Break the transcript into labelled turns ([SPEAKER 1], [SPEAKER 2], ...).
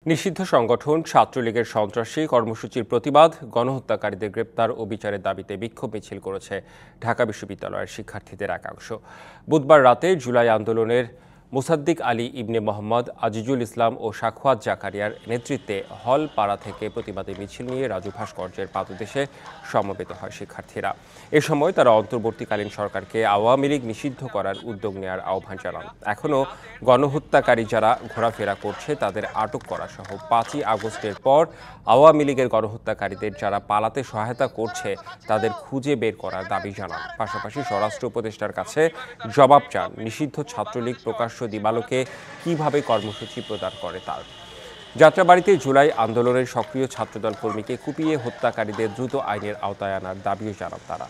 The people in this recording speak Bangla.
[SPEAKER 1] নিষিদ্ধ সংগঠন ছাত্রলীগের সন্ত্রাসী কর্মসূচির প্রতিবাদ, গণহত্যাকারীদের গ্রেপ্তার ও বিচারের দাবিতে বিক্ষোভ মিছিল করেছে ঢাকা বিশ্ববিদ্যালয়ের শিক্ষার্থীদের একাংশ। বুধবার রাতে জুলাই আন্দোলনের মুসাদ্দিক আলী ইবনে মোহাম্মদ, আজিজুল ইসলাম ও সাখওয়াত জাকারিয়ার নেতৃত্বে হল পাড়া থেকে প্রতিবাদী মিছিল নিয়ে রাজু ভাস্কর্যের পাদদেশে সমবেত হয় শিক্ষার্থীরা। এ সময় তারা অন্তর্বর্তীকালীন সরকারকে আওয়ামী লীগ নিষিদ্ধ করার উদ্যোগ নেওয়ার আহ্বান জানান। এখনও গণহত্যাকারী যারা ঘোরাফেরা করছে তাদের আটক করা সহ 5ই আগস্টের পর আওয়ামী লীগের গণহত্যাকারীদের যারা পালাতে সহায়তা করছে তাদের খুঁজে বের করার দাবি জানান। পাশাপাশি স্বরাষ্ট্র উপদেষ্টার কাছে জবাব চান নিষিদ্ধ ছাত্রলীগ প্রকাশ্য দিবালোকে কিভাবে কর্মসূচি প্রদান করে তার। যাত্রাবাড়ীতে জুলাই আন্দোলনের সক্রিয় ছাত্রদল কর্মীকে কুপিয়ে হত্যাকারীদের দ্রুত আইনের আওতায় আনার দাবিও জানান তারা।